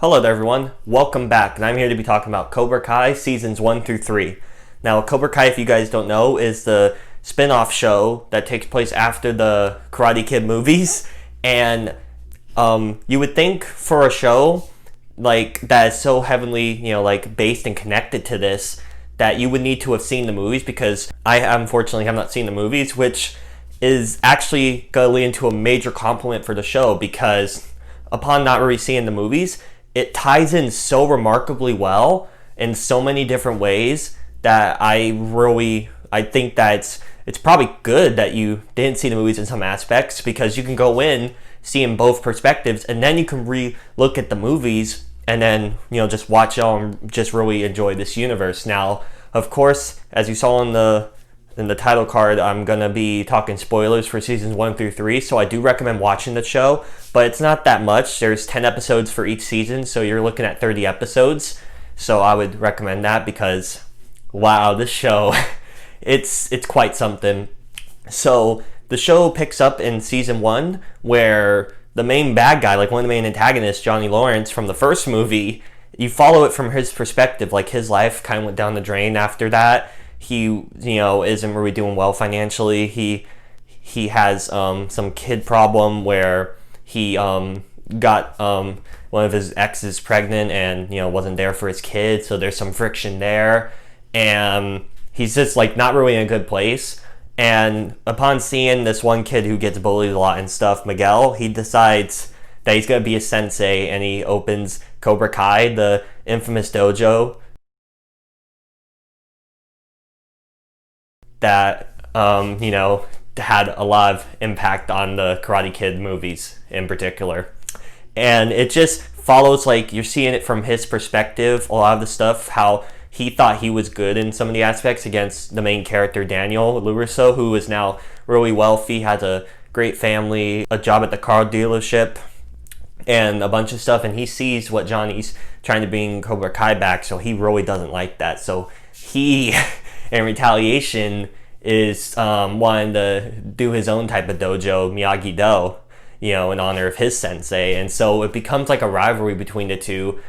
Hello there everyone, welcome back, and I'm here to be talking about Cobra Kai Seasons 1 through 3. Now, Cobra Kai, if you guys don't know, is the spin-off show that takes place after the Karate Kid movies, and you would think for a show like that is so heavily, based and connected to this, that you would need to have seen the movies, because I unfortunately have not seen the movies, which is actually going to lead into a major compliment for the show, because upon not really seeing the movies, it ties in so remarkably well in so many different ways that I think that it's probably good that you didn't see the movies in some aspects, because you can go in seeing both perspectives, and then you can re-look at the movies and then just watch y'all and just really enjoy this universe. Now, of course, as you saw in the title card, I'm gonna be talking spoilers for seasons 1 through 3, so I do recommend watching the show, but it's not that much. There's 10 episodes for each season, so you're looking at 30 episodes. So I would recommend that, because wow, this show it's quite something. So the show picks up in season 1, where the main bad guy, like one of the main antagonists, Johnny Lawrence from the first movie, you follow it from his perspective. Like, his life kind of went down the drain after that. He isn't really doing well financially. He has some kid problem where he got one of his exes pregnant and wasn't there for his kid, so there's some friction there, and he's just like not really in a good place. And upon seeing this one kid who gets bullied a lot and stuff, Miguel, he decides that he's gonna be a sensei, and he opens Cobra Kai, the infamous dojo that had a lot of impact on the Karate Kid movies in particular. And it just follows, like, you're seeing it from his perspective, a lot of the stuff, how he thought he was good in some of the aspects against the main character, Daniel LaRusso, who is now really wealthy, has a great family, a job at the car dealership, and a bunch of stuff. And he sees what Johnny's trying to bring Cobra Kai back, so he really doesn't like that. So he, in retaliation, is wanting to do his own type of dojo, Miyagi-Do, in honor of his sensei. And so it becomes like a rivalry between the two,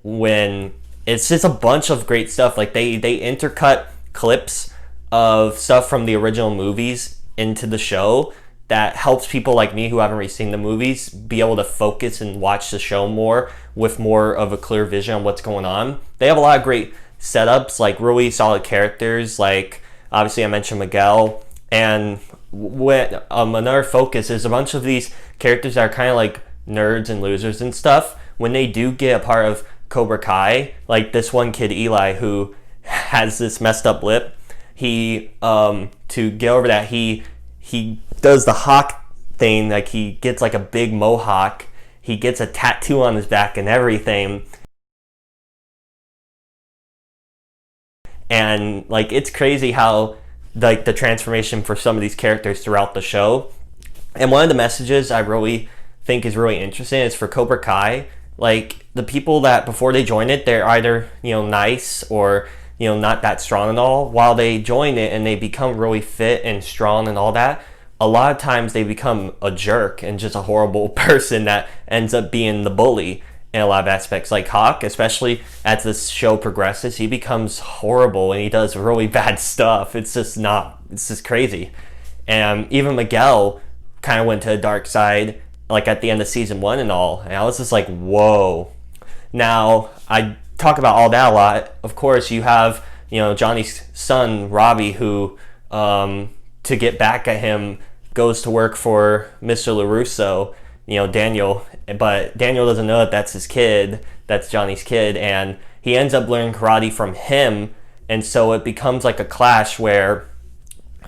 when it's just a bunch of great stuff. Like, they intercut clips of stuff from the original movies into the show that helps people like me who haven't really seen the movies be able to focus and watch the show more with more of a clear vision on what's going on. They have a lot of great setups, like really solid characters, like obviously I mentioned Miguel, and when another focus is a bunch of these characters that are kind of like nerds and losers and stuff. When they do get a part of Cobra Kai, like this one kid Eli, who has this messed up lip, he to get over that, he does the hawk thing. Like, he gets like a big mohawk, he gets a tattoo on his back and everything. And like, it's crazy how like the transformation for some of these characters throughout the show. And one of the messages I really think is really interesting is for Cobra Kai, like, the people that before they join it, they're either nice or not that strong and all. While they join it and they become really fit and strong and all that, a lot of times they become a jerk and just a horrible person that ends up being the bully in a lot of aspects. Like Hawk, especially as this show progresses, he becomes horrible and he does really bad stuff. It's just crazy. And even Miguel kind of went to a dark side, like at the end of season 1 and all, and I was just like, whoa. Now, I talk about all that a lot. Of course, you have Johnny's son Robbie, who to get back at him goes to work for Mr. LaRusso, Daniel, but Daniel doesn't know that that's his kid, that's Johnny's kid, and he ends up learning karate from him. And so it becomes like a clash where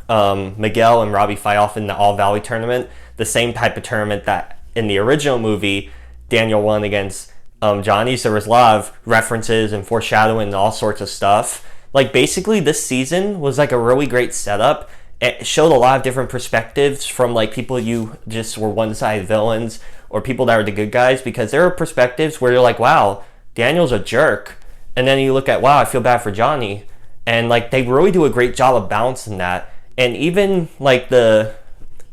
Miguel and Robbie fight off in the All Valley tournament, the same type of tournament that in the original movie Daniel won against Johnny. So there was a lot of references and foreshadowing and all sorts of stuff. Like, basically this season was like a really great setup. It showed a lot of different perspectives from like people you just were one-sided villains, or people that were the good guys, because there are perspectives where you're like, wow, Daniel's a jerk, and then you look at, wow, I feel bad for Johnny. And like, they really do a great job of balancing that. And even like the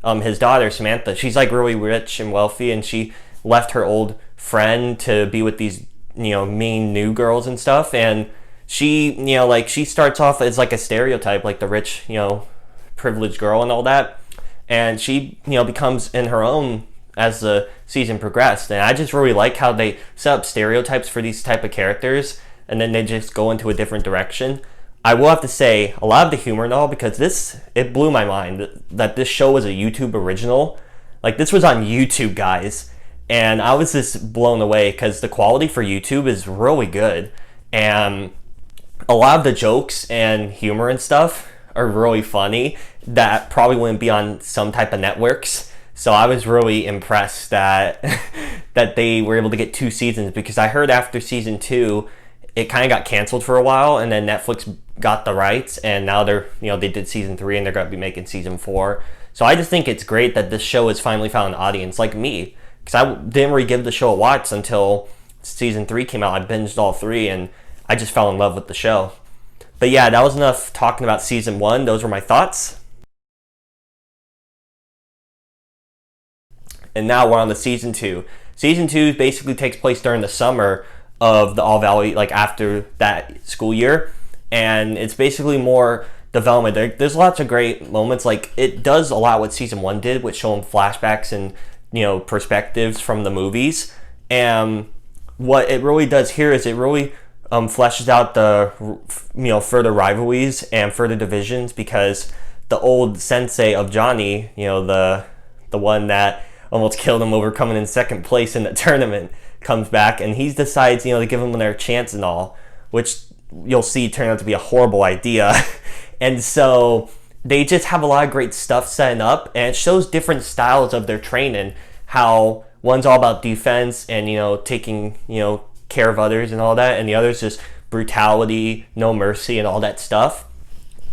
his daughter Samantha, she's like really rich and wealthy, and she left her old friend to be with these mean new girls and stuff. And she, like, she starts off as like a stereotype, like the rich, privileged girl and all that. And she, becomes in her own as the season progressed. And I just really like how they set up stereotypes for these type of characters, and then they just go into a different direction. I will have to say, a lot of the humor and all, because it blew my mind that this show was a YouTube original. Like, this was on YouTube, guys. And I was just blown away because the quality for YouTube is really good. And a lot of the jokes and humor and stuff are really funny that probably wouldn't be on some type of networks. So I was really impressed that that they were able to get 2 seasons, because I heard after season 2 it kind of got canceled for a while, and then Netflix got the rights, and now they did season 3 and they're going to be making season 4. So I just think it's great that this show has finally found an audience like me, because I didn't really give the show a watch until season 3 came out. I binged all 3 and I just fell in love with the show. But yeah, that was enough talking about season 1. Those were my thoughts. And now we're on to season 2. Season 2 basically takes place during the summer of the All Valley, like after that school year. And it's basically more development. There's lots of great moments. Like, it does a lot what season 1 did, with showing flashbacks and, perspectives from the movies. And what it really does here is it really fleshes out the, further rivalries and further divisions, because the old sensei of Johnny, the one that almost killed him over coming in second place in the tournament, comes back, and he decides, to give them their chance and all, which you'll see turn out to be a horrible idea. And so they just have a lot of great stuff setting up, and it shows different styles of their training, how one's all about defense and, taking, care of others and all that, and the other's just brutality, no mercy, and all that stuff,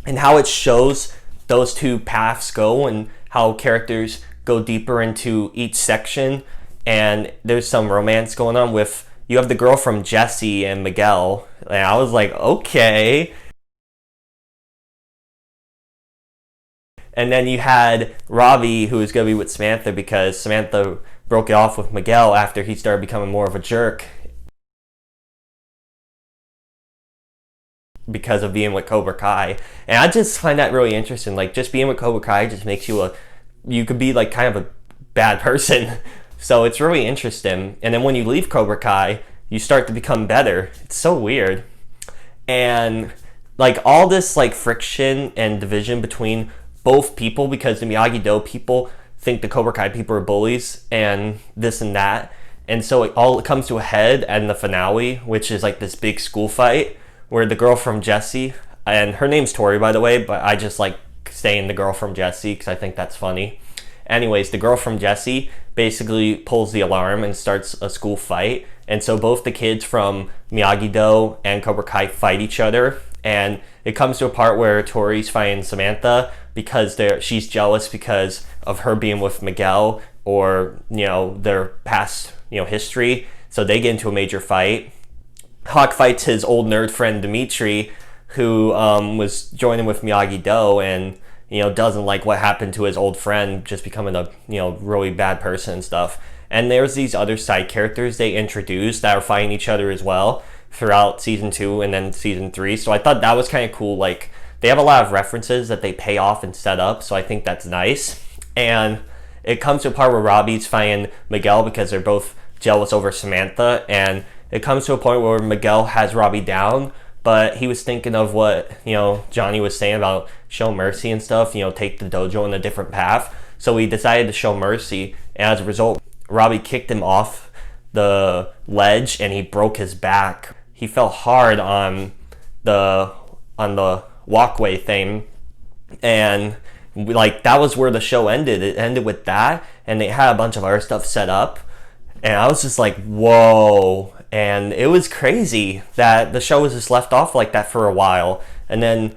and how it shows those 2 paths go, and how characters go deeper into each section. And there's some romance going on with, you have the girl from Jesse and Miguel, and I was like, okay. And then you had Robbie, who was going to be with Samantha, because Samantha broke it off with Miguel after he started becoming more of a jerk because of being with Cobra Kai. And I just find that really interesting. Like, just being with Cobra Kai just makes you could be like kind of a bad person. So it's really interesting. And then when you leave Cobra Kai, you start to become better. It's so weird. And like all this like friction and division between both people, because the Miyagi-Do people think the Cobra Kai people are bullies and this and that. And so it comes to a head in the finale, which is like this big school fight where the girl from Jesse, and her name's Tori, by the way, but I just like saying the girl from Jesse because I think that's funny. Anyways, the girl from Jesse basically pulls the alarm and starts a school fight. And so both the kids from Miyagi-Do and Cobra Kai fight each other. And it comes to a part where Tori's fighting Samantha because she's jealous because of her being with Miguel, or, their past, history. So they get into a major fight. Hawk fights his old nerd friend Dimitri, who was joining with Miyagi-Do, and doesn't like what happened to his old friend just becoming a really bad person and stuff. And there's these other side characters they introduced that are fighting each other as well throughout season 2 and then season 3. So I thought that was kind of cool. Like, they have a lot of references that they pay off and set up, so I think that's nice. And it comes to a part where Robbie's fighting Miguel because they're both jealous over Samantha, and it comes to a point where Miguel has Robbie down, but he was thinking of what, Johnny was saying about show mercy and stuff, take the dojo in a different path. So he decided to show mercy, and as a result, Robbie kicked him off the ledge and he broke his back. He fell hard on the walkway thing, and that was where the show ended. It ended with that, and they had a bunch of other stuff set up, and I was just like, whoa. And it was crazy that the show was just left off like that for a while. And then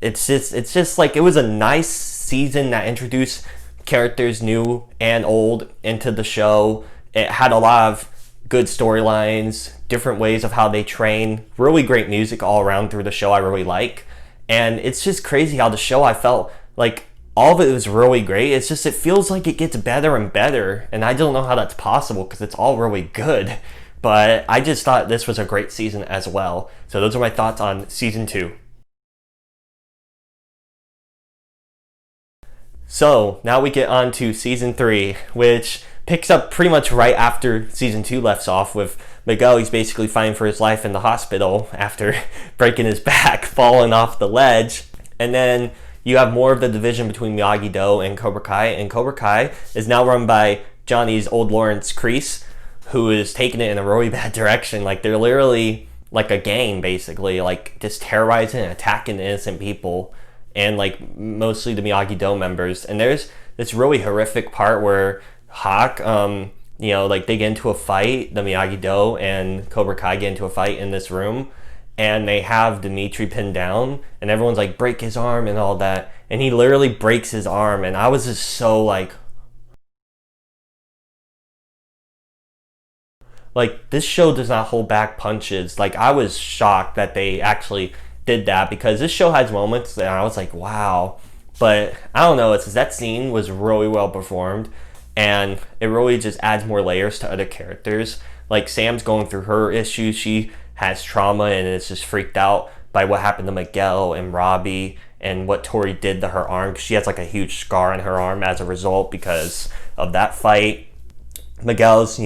it's just like, it was a nice season that introduced characters new and old into the show. It had a lot of good storylines, different ways of how they train, really great music all around through the show I really like. And it's just crazy how the show, I felt like all of it was really great. It's just, it feels like it gets better and better. And I don't know how that's possible because it's all really good. But I just thought this was a great season as well. So those are my thoughts on season 2. So now we get on to season 3, which picks up pretty much right after season 2 left off with Miguel. He's basically fighting for his life in the hospital after breaking his back, falling off the ledge. And then you have more of the division between Miyagi-Do and Cobra Kai. And Cobra Kai is now run by Johnny's old Lawrence Kreese, who is taking it in a really bad direction. Like, they're literally like a gang, basically, like just terrorizing and attacking innocent people, and like mostly the Miyagi-Do members. And there's this really horrific part where Hawk, like they get into a fight, the Miyagi-Do and Cobra Kai get into a fight in this room, and they have Dimitri pinned down, and everyone's like, break his arm and all that, and he literally breaks his arm. And I was just so like this show does not hold back punches. Like, I was shocked that they actually did that, because this show has moments that I was like, wow. But I don't know, it's that scene was really well performed, and it really just adds more layers to other characters. Like, Sam's going through her issues. She has trauma and is just freaked out by what happened to Miguel and Robbie and what Tori did to her arm. She has like a huge scar on her arm as a result because of that fight. Miguel's,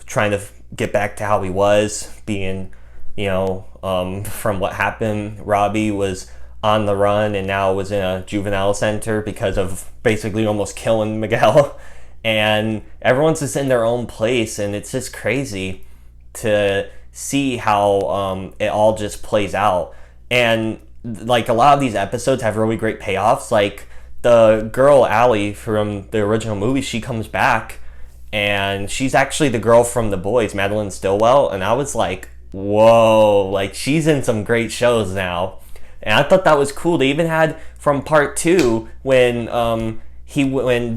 trying to get back to how he was, being, from what happened. Robbie was on the run and now was in a juvenile center because of basically almost killing Miguel. And everyone's just in their own place, and it's just crazy to see how it all just plays out. And like, a lot of these episodes have really great payoffs. Like, the girl Allie from the original movie, she comes back, and she's actually the girl from The Boys, Madeline Stillwell. And I was like, whoa, like, she's in some great shows now. And I thought that was cool. They even had from part 2 when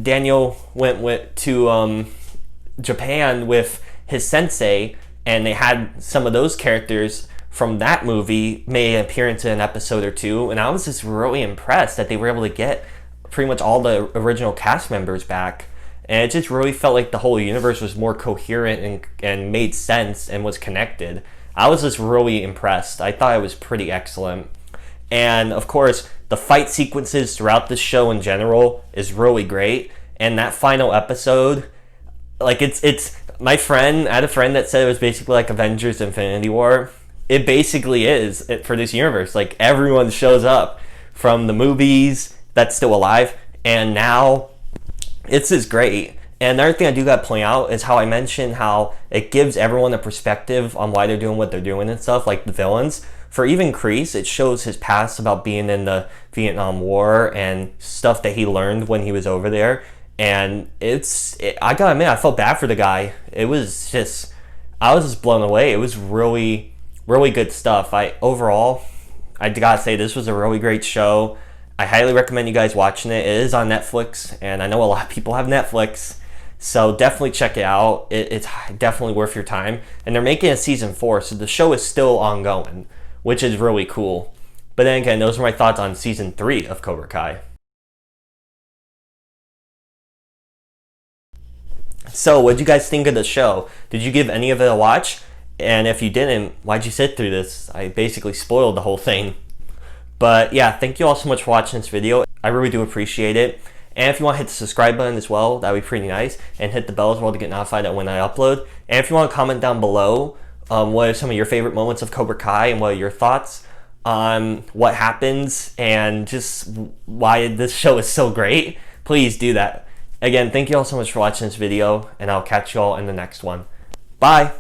Daniel went to Japan with his sensei, and they had some of those characters from that movie made an appearance in an episode or two. And I was just really impressed that they were able to get pretty much all the original cast members back. And it just really felt like the whole universe was more coherent and made sense and was connected. I was just really impressed. I thought it was pretty excellent. And of course, the fight sequences throughout the show in general is really great. And that final episode, like, it's my friend, I had a friend that said it was basically like Avengers Infinity War. It basically is for this universe. Like, everyone shows up from the movies that's still alive, and now it's just great. And the other thing I do got to point out is how I mentioned how it gives everyone a perspective on why they're doing what they're doing and stuff, like the villains. For even Kreese, it shows his past about being in the Vietnam War and stuff that he learned when he was over there. And I gotta admit, I felt bad for the guy. I was just blown away. It was really, really good stuff. Overall, I gotta say, this was a really great show. I highly recommend you guys watching it. It is on Netflix, and I know a lot of people have Netflix, so definitely check it out. It's definitely worth your time. And they're making a season 4, so the show is still ongoing, which is really cool. But then again, those are my thoughts on season 3 of Cobra Kai. So, what did you guys think of the show? Did you give any of it a watch? And if you didn't, why'd you sit through this? I basically spoiled the whole thing. But yeah, thank you all so much for watching this video. I really do appreciate it. And if you want to hit the subscribe button as well, that would be pretty nice. And hit the bell as well to get notified when I upload. And if you want to comment down below, what are some of your favorite moments of Cobra Kai, and what are your thoughts on what happens and just why this show is so great, please do that. Again, thank you all so much for watching this video, and I'll catch you all in the next one. Bye!